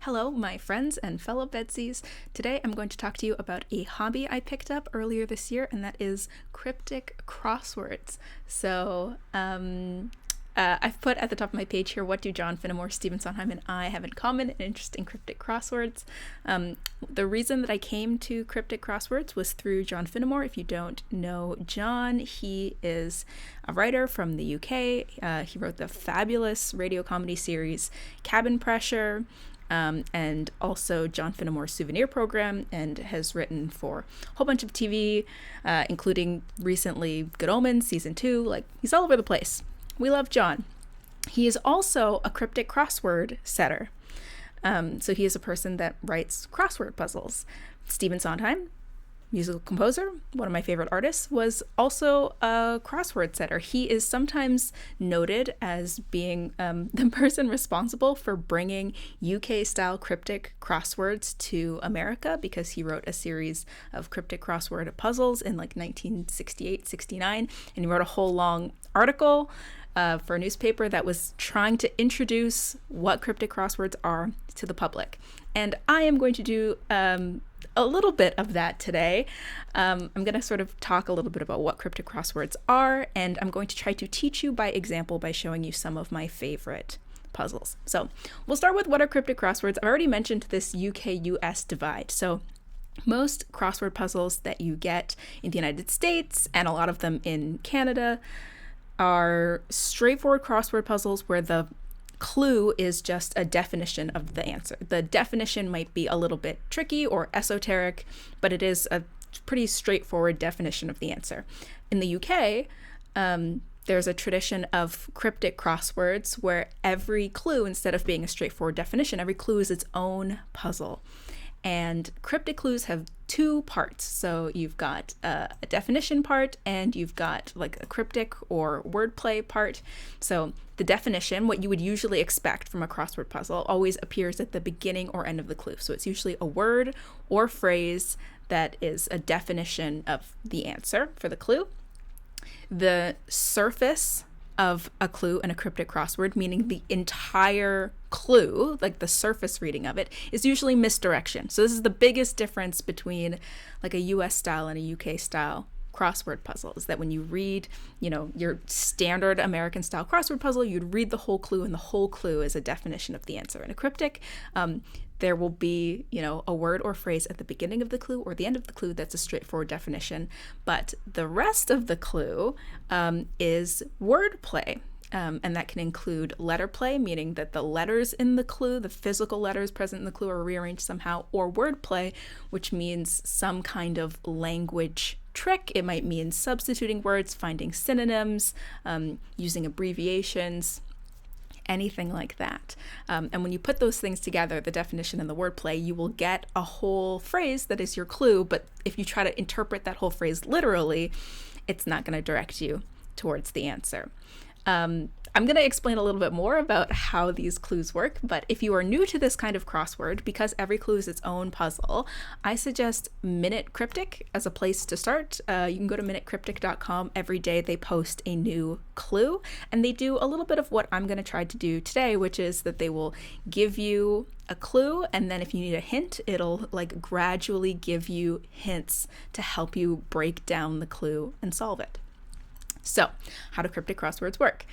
Hello, my friends and fellow VEDSies. Today I'm going to talk to you about a hobby I picked up earlier this year, and that is cryptic crosswords. I've put at the top of my page here, what do John Finnemore, Stephen Sondheim, and I have in common? An interest in cryptic crosswords. The reason that I came to cryptic crosswords was through John Finnemore. If you don't know John, he is a writer from the UK. He wrote the fabulous radio comedy series Cabin Pressure, and also John Finnemore's Souvenir Program, and has written for a whole bunch of TV, including recently Good Omens Season 2. Like, he's all over the place. We love John. He is also a cryptic crossword setter. So he is a person that writes crossword puzzles. Stephen Sondheim, musical composer, one of my favorite artists, was also a crossword setter. He is sometimes noted as being the person responsible for bringing UK-style cryptic crosswords to America, because he wrote a series of cryptic crossword puzzles in like 1968, 69, and he wrote a whole long article for a newspaper that was trying to introduce what cryptic crosswords are to the public. And I am going to do a little bit of that today. I'm going to sort of talk a little bit about what cryptic crosswords are, and I'm going to try to teach you by example by showing you some of my favorite puzzles. So we'll start with what are cryptic crosswords. I've already mentioned this UK-US divide. So most crossword puzzles that you get in the United States, and a lot of them in Canada, are straightforward crossword puzzles where the clue is just a definition of the answer. The definition might be a little bit tricky or esoteric, but it is a pretty straightforward definition of the answer. In the UK, there's a tradition of cryptic crosswords where every clue, instead of being a straightforward definition, every clue is its own puzzle. And cryptic clues have two parts. So you've got a definition part, and you've got like a cryptic or wordplay part. So the definition, what you would usually expect from a crossword puzzle, always appears at the beginning or end of the clue. So it's usually a word or phrase that is a definition of the answer for the clue. The surface of a clue in a cryptic crossword, meaning the entire clue, like the surface reading of it, is usually misdirection. So this is the biggest difference between like a US style and a UK style crossword puzzle, is that when you read, your standard American style crossword puzzle, you'd read the whole clue, and the whole clue is a definition of the answer. In a cryptic, there will be, a word or phrase at the beginning of the clue or the end of the clue that's a straightforward definition. But the rest of the clue is wordplay. And that can include letter play, meaning that the letters in the clue, the physical letters present in the clue, are rearranged somehow, or wordplay, which means some kind of language trick. It might mean substituting words, finding synonyms, using abbreviations, anything like that. And when you put those things together, the definition and the wordplay, you will get a whole phrase that is your clue. But if you try to interpret that whole phrase literally, it's not going to direct you towards the answer. I'm going to explain a little bit more about how these clues work, but if you are new to this kind of crossword, because every clue is its own puzzle, I suggest Minute Cryptic as a place to start. You can go to minutecryptic.com. Every day they post a new clue, and they do a little bit of what I'm going to try to do today, which is that they will give you a clue, and then if you need a hint, it'll like gradually give you hints to help you break down the clue and solve it. So, how do cryptic crosswords work?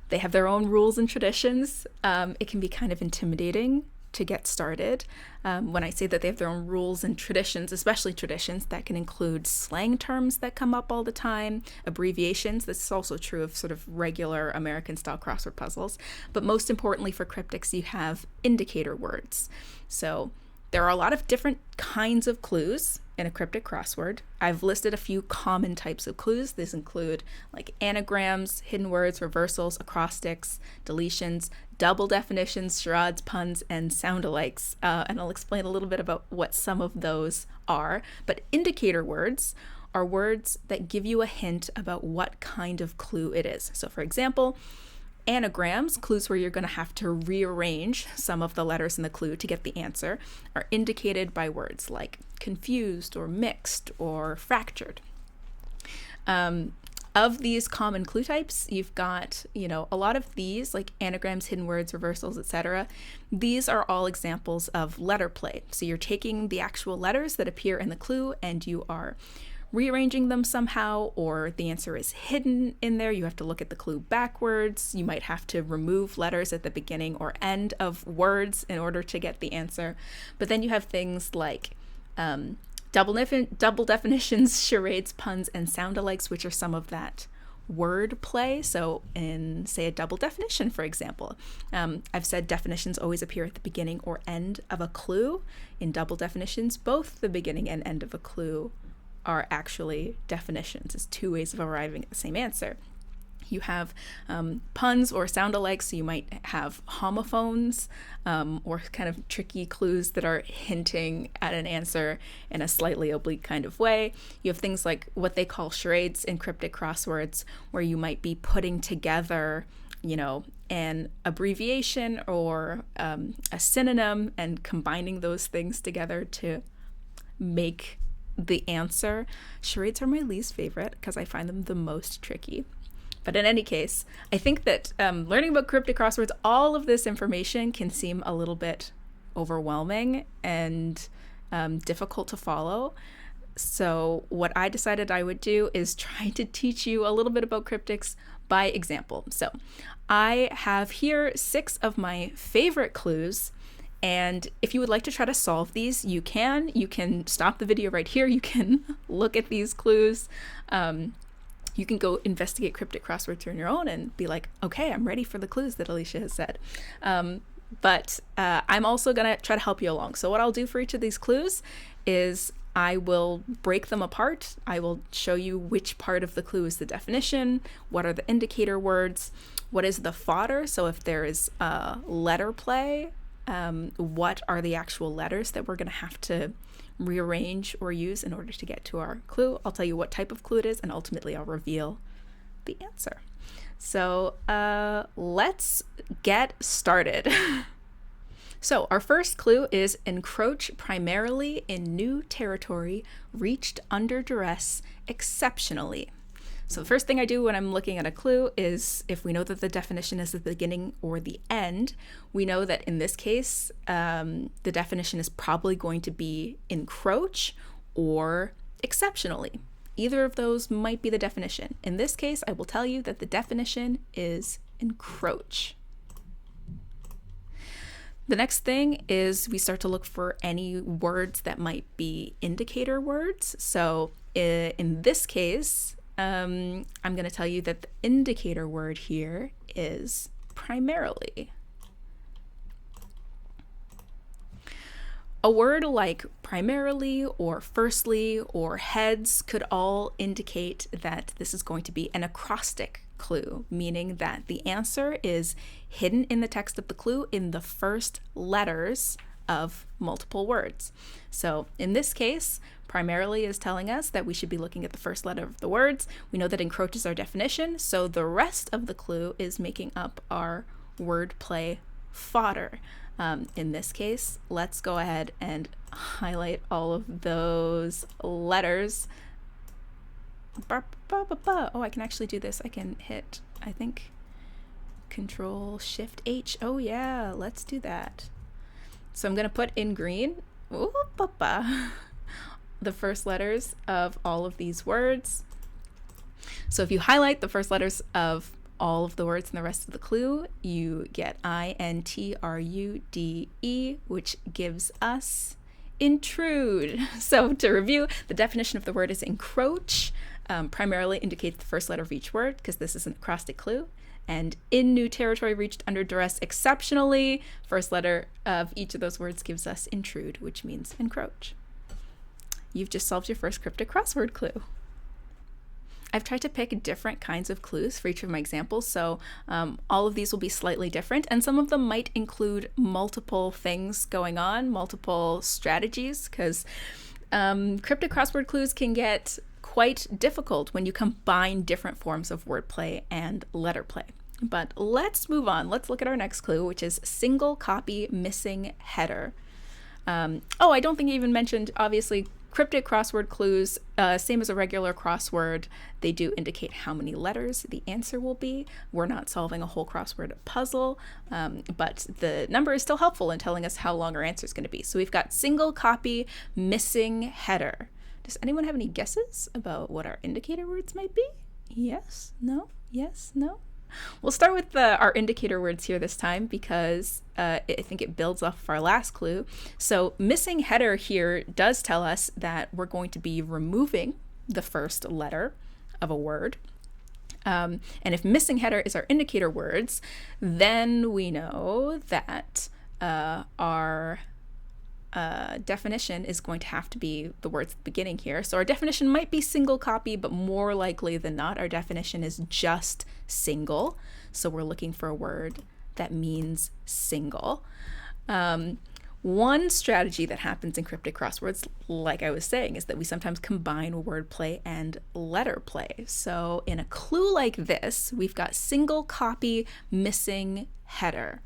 They have their own rules and traditions. It can be kind of intimidating to get started. When I say that they have their own rules and traditions, especially traditions, that can include slang terms that come up all the time, abbreviations. This is also true of sort of regular American-style crossword puzzles. But most importantly for cryptics, you have indicator words. So there are a lot of different kinds of clues in a cryptic crossword. I've listed a few common types of clues. These include like anagrams, hidden words, reversals, acrostics, deletions, double definitions, charades, puns, and sound-alikes. And I'll explain a little bit about what some of those are. But indicator words are words that give you a hint about what kind of clue it is. So for example, anagrams, clues where you're going to have to rearrange some of the letters in the clue to get the answer, are indicated by words like confused or mixed or fractured. Of these common clue types, you've got, a lot of these, like anagrams, hidden words, reversals, etc. These are all examples of letter play. So you're taking the actual letters that appear in the clue and you are rearranging them somehow, or the answer is hidden in there. You have to look at the clue backwards. You might have to remove letters at the beginning or end of words in order to get the answer. But then you have things like double definitions, charades, puns, and sound-alikes, which are some of that word play. So in, say, a double definition, for example, I've said definitions always appear at the beginning or end of a clue. In double definitions, both the beginning and end of a clue are actually definitions. It's two ways of arriving at the same answer. You have puns or sound-alikes, so you might have homophones or kind of tricky clues that are hinting at an answer in a slightly oblique kind of way. You have things like what they call charades in cryptic crosswords, where you might be putting together, an abbreviation or a synonym and combining those things together to make the answer. Charades are my least favorite because I find them the most tricky. But in any case, I think that learning about cryptic crosswords, all of this information can seem a little bit overwhelming and difficult to follow. So what I decided I would do is try to teach you a little bit about cryptics by example. So I have here 6 of my favorite clues. And if you would like to try to solve these, you can. You can stop the video right here. You can look at these clues. You can go investigate cryptic crosswords on your own and be like, okay, I'm ready for the clues that Alicia has said. But I'm also going to try to help you along. So what I'll do for each of these clues is I will break them apart. I will show you which part of the clue is the definition, what are the indicator words, what is the fodder. So if there is letter play, what are the actual letters that we're going to have to rearrange or use in order to get to our clue. I'll tell you what type of clue it is, and ultimately I'll reveal the answer. So let's get started. So our first clue is encroach primarily in new territory reached under duress exceptionally. So the first thing I do when I'm looking at a clue is, if we know that the definition is the beginning or the end, we know that in this case, the definition is probably going to be encroach or exceptionally. Either of those might be the definition. In this case, I will tell you that the definition is encroach. The next thing is we start to look for any words that might be indicator words. So in this case, I'm going to tell you that the indicator word here is primarily. A word like primarily or firstly or heads could all indicate that this is going to be an acrostic clue, meaning that the answer is hidden in the text of the clue in the first letters of multiple words. So in this case, primarily is telling us that we should be looking at the first letter of the words. We know that encroach is our definition, so the rest of the clue is making up our wordplay fodder. In this case, let's go ahead and highlight all of those letters. Oh, I can actually do this. I can hit, I think, Control-Shift-H. Oh yeah, let's do that. So I'm going to put in green the first letters of all of these words. So if you highlight the first letters of all of the words in the rest of the clue, you get INTRUDE, which gives us intrude. So to review, the definition of the word is encroach. Primarily indicates the first letter of each word, because this is an acrostic clue. And in new territory reached under duress exceptionally, first letter of each of those words gives us intrude, which means encroach. You've just solved your first cryptic crossword clue. I've tried to pick different kinds of clues for each of my examples, so all of these will be slightly different, and some of them might include multiple things going on, multiple strategies, because cryptic crossword clues can get quite difficult when you combine different forms of wordplay and letter play. But let's move on. Let's look at our next clue, which is single copy missing header. I don't think I even mentioned, obviously, Cryptic crossword clues, same as a regular crossword, they do indicate how many letters the answer will be. We're not solving a whole crossword puzzle, but the number is still helpful in telling us how long our answer is going to be. So we've got single copy, missing header. Does anyone have any guesses about what our indicator words might be? Yes? No? Yes? No? We'll start with our indicator words here this time because I think it builds off of our last clue. So missing header here does tell us that we're going to be removing the first letter of a word. And if missing header is our indicator words, then we know that our definition is going to have to be the words at the beginning here. So our definition might be single copy, but more likely than not, our definition is just single. So we're looking for a word that means single. One strategy that happens in cryptic crosswords, like I was saying, is that we sometimes combine wordplay and letter play. So in a clue like this, we've got single copy, missing header.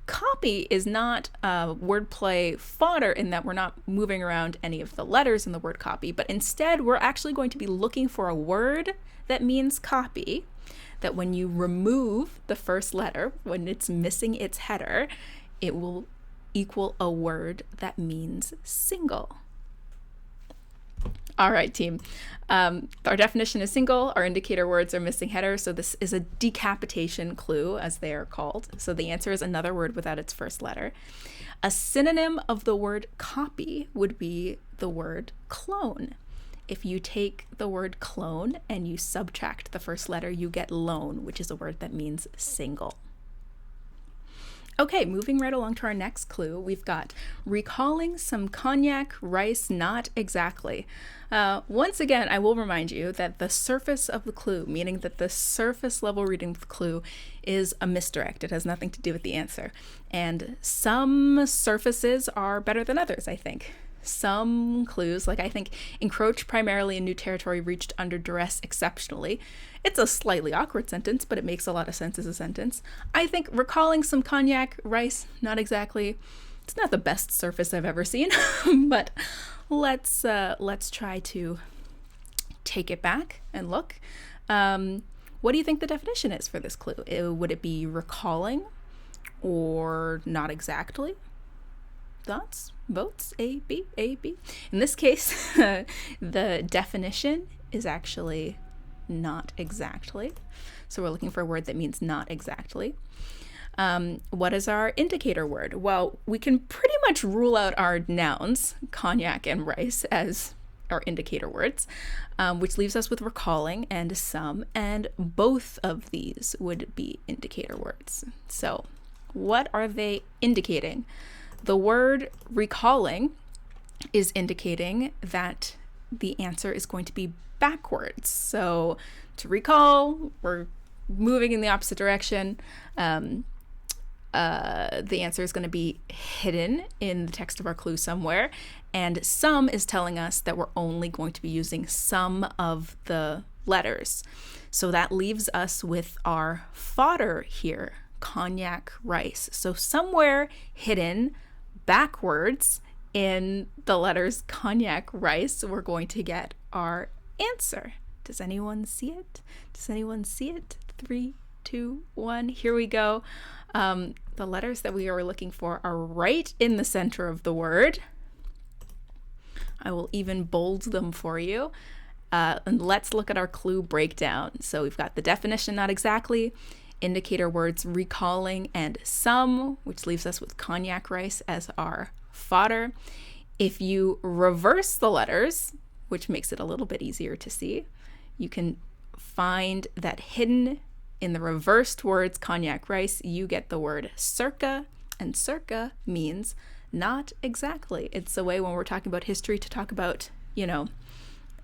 Copy is not wordplay fodder in that we're not moving around any of the letters in the word copy, but instead we're actually going to be looking for a word that means copy, that when you remove the first letter, when it's missing its header, it will equal a word that means single. All right, team. Our definition is single. Our indicator words are missing header. So this is a decapitation clue, as they are called. So the answer is another word without its first letter. A synonym of the word copy would be the word clone. If you take the word clone and you subtract the first letter, you get lone, which is a word that means single. Okay, moving right along to our next clue, we've got recalling some cognac, rice, not exactly. Once again, I will remind you that the surface of the clue, meaning that the surface level reading of the clue, is a misdirect. It has nothing to do with the answer. And some surfaces are better than others, I think. Some clues, like I think encroach primarily in new territory, reached under duress exceptionally. It's a slightly awkward sentence, but it makes a lot of sense as a sentence. I think recalling some cognac, rice, not exactly. It's not the best surface I've ever seen, but let's try to take it back and look. What do you think the definition is for this clue? Would it be recalling or not exactly? Thoughts? Votes? A, B, A, B. In this case, the definition is actually not exactly. So we're looking for a word that means not exactly. What is our indicator word? Well, we can pretty much rule out our nouns, cognac and rice, as our indicator words, which leaves us with recalling and some, and both of these would be indicator words. So what are they indicating? The word recalling is indicating that the answer is going to be backwards. So to recall, we're moving in the opposite direction. The answer is going to be hidden in the text of our clue somewhere. And some is telling us that we're only going to be using some of the letters. So that leaves us with our fodder here, cognac, rice. So somewhere hidden backwards in the letters cognac, rice, we're going to get our answer. Does anyone see it? Does anyone see it? 3, 2, 1, here we go. The letters that we are looking for are right in the center of the word. I will even bold them for you. And let's look at our clue breakdown. So we've got the definition, not exactly, indicator words recalling and some, which leaves us with cognac, rice as our fodder. If you reverse the letters, which makes it a little bit easier to see, you can find that hidden in the reversed words cognac, rice, you get the word circa, and circa means not exactly. It's a way when we're talking about history to talk about,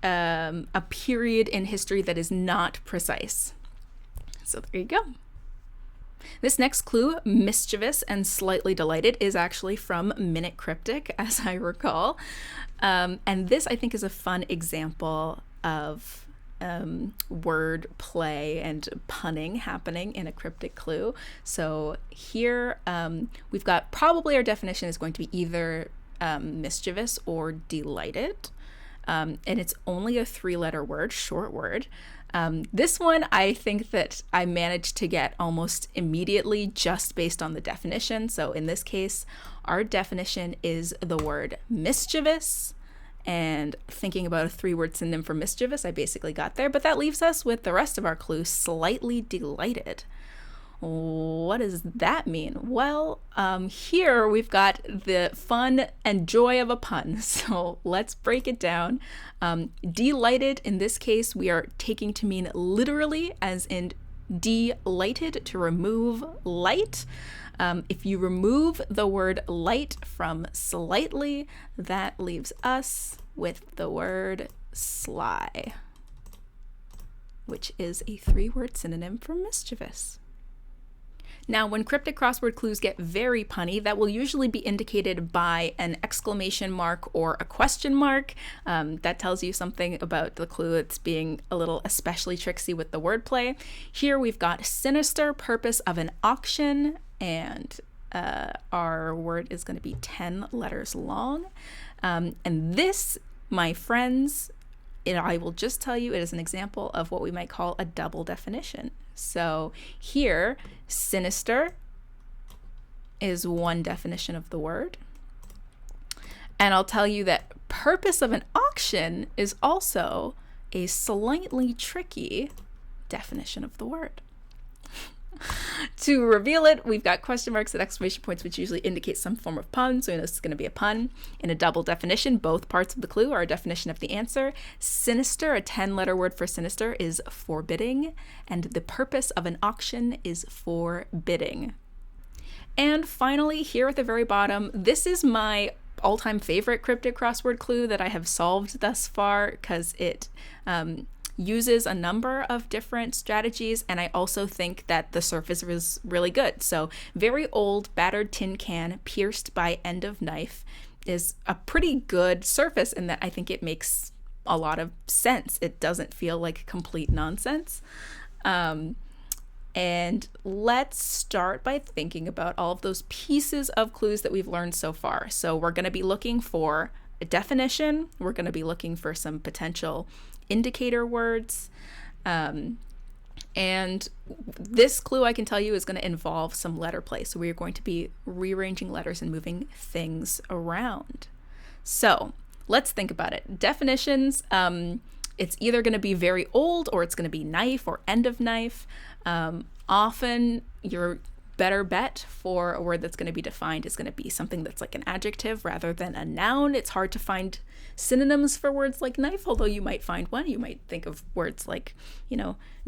a period in history that is not precise. So there you go. This next clue, mischievous and slightly delighted, is actually from Minute Cryptic, as I recall. And this, I think, is a fun example of word play and punning happening in a cryptic clue. So here we've got probably our definition is going to be either mischievous or delighted. And it's only a 3-letter word, short word. This one, I think that I managed to get almost immediately just based on the definition. So in this case, our definition is the word mischievous. And thinking about a 3-word synonym for mischievous, I basically got there. But that leaves us with the rest of our clue, slightly delighted. What does that mean? Well, here we've got the fun and joy of a pun. So let's break it down. Delighted, in this case, we are taking to mean literally, as in delighted, to remove light. If you remove the word light from slightly, that leaves us with the word sly, which is a 3-word synonym for mischievous. Now, when cryptic crossword clues get very punny, that will usually be indicated by an exclamation mark or a question mark. That tells you something about the clue. It's being a little especially tricksy with the wordplay. Here we've got sinister purpose of an auction, and our word is going to be 10 letters long. And this, my friends, I will just tell you, it is an example of what we might call a double definition. So here, sinister is one definition of the word. And I'll tell you that purpose of an auction is also a slightly tricky definition of the word. To reveal it, we've got question marks and exclamation points, which usually indicate some form of pun, so we know this is going to be a pun. In a double definition, both parts of the clue are a definition of the answer. Sinister, a 10-letter word for sinister, is forbidding, and the purpose of an auction is forbidding. And finally, here at the very bottom, this is my all-time favorite cryptic crossword clue that I have solved thus far, because it uses a number of different strategies, and I also think that the surface was really good. So very old battered tin can pierced by end of knife is a pretty good surface in that I think it makes a lot of sense. It doesn't feel like complete nonsense. And let's start by thinking about all of those pieces of clues that we've learned so far. So we're going to be looking for a definition. We're going to be looking for some potential indicator words. And this clue, I can tell you, is going to involve some letter play. So we're going to be rearranging letters and moving things around. So let's think about it. Definitions, it's either going to be very old, or it's going to be knife or end of knife. Often your better bet for a word that's going to be defined is going to be something that's like an adjective rather than a noun. It's hard to find synonyms for words like knife, although you might find one. You might think of words like,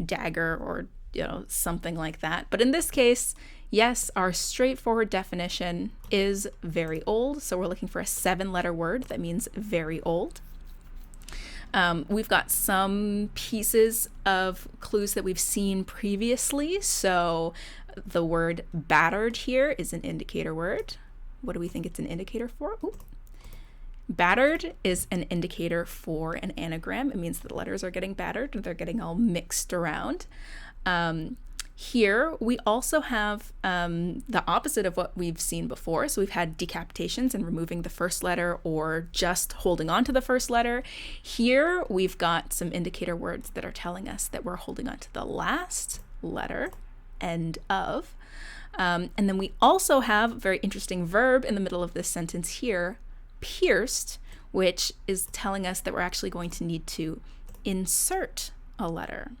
dagger or, something like that. But in this case, yes, our straightforward definition is very old. So we're looking for a 7-letter word that means very old. We've got some pieces of clues that we've seen previously. So the word battered here is an indicator word. What do we think it's an indicator for? Ooh. Battered is an indicator for an anagram. It means that the letters are getting battered, they're getting all mixed around. Here we also have the opposite of what we've seen before. So we've had decapitations and removing the first letter or just holding on to the first letter. Here we've got some indicator words that are telling us that we're holding on to the last letter, end of. And then we also have a very interesting verb in the middle of this sentence here, pierced, which is telling us that we're actually going to need to insert a letter.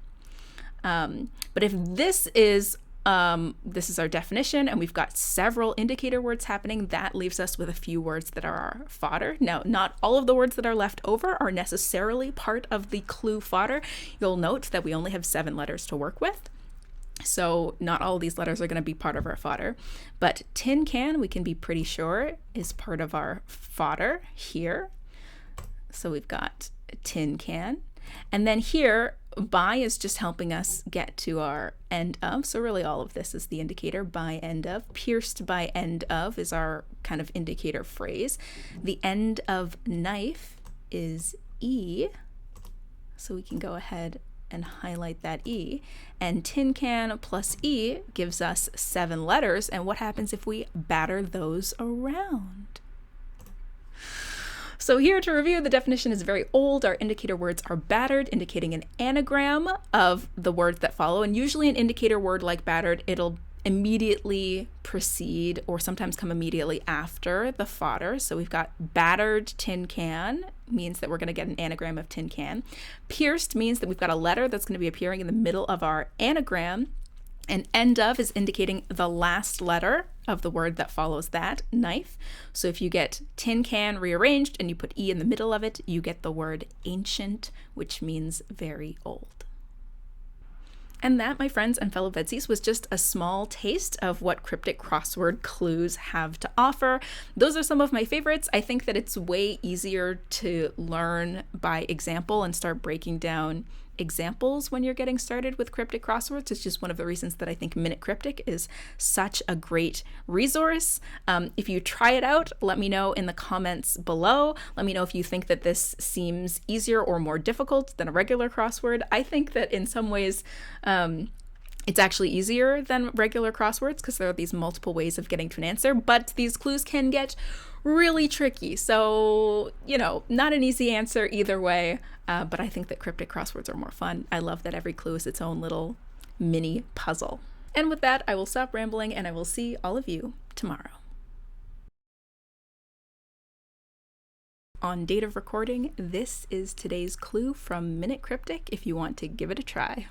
But if this is our definition, and we've got several indicator words happening, that leaves us with a few words that are our fodder. Now, not all of the words that are left over are necessarily part of the clue fodder. You'll note that we only have 7 letters to work with. So not all of these letters are going to be part of our fodder, but tin can, we can be pretty sure, is part of our fodder here. So we've got tin can. And then here, by is just helping us get to our end of. So really all of this is the indicator, by, end of. Pierced by, end of is our kind of indicator phrase. The end of knife is E. So we can go ahead and highlight that E. And tin can plus E gives us 7 letters. And what happens if we batter those around? So here to review, the definition is very old. Our indicator words are battered, indicating an anagram of the words that follow. And usually an indicator word like battered, it'll immediately precede or sometimes come immediately after the fodder. So we've got battered tin can, means that we're going to get an anagram of tin can. Pierced means that we've got a letter that's going to be appearing in the middle of our anagram. And end of is indicating the last letter of the word that follows that, knife. So if you get tin can rearranged and you put E in the middle of it, you get the word ancient, which means very old. And that, my friends and fellow VEDSies, was just a small taste of what cryptic crossword clues have to offer. Those are some of my favorites. I think that it's way easier to learn by example and start breaking down examples when you're getting started with cryptic crosswords. It's just one of the reasons that I think Minute Cryptic is such a great resource. If you try it out, let me know in the comments below. Let me know if you think that this seems easier or more difficult than a regular crossword. I think that in some ways, it's actually easier than regular crosswords because there are these multiple ways of getting to an answer, but these clues can get really tricky. So, not an easy answer either way, but I think that cryptic crosswords are more fun. I love that every clue is its own little mini puzzle. And with that, I will stop rambling and I will see all of you tomorrow. On date of recording, this is today's clue from Minute Cryptic if you want to give it a try.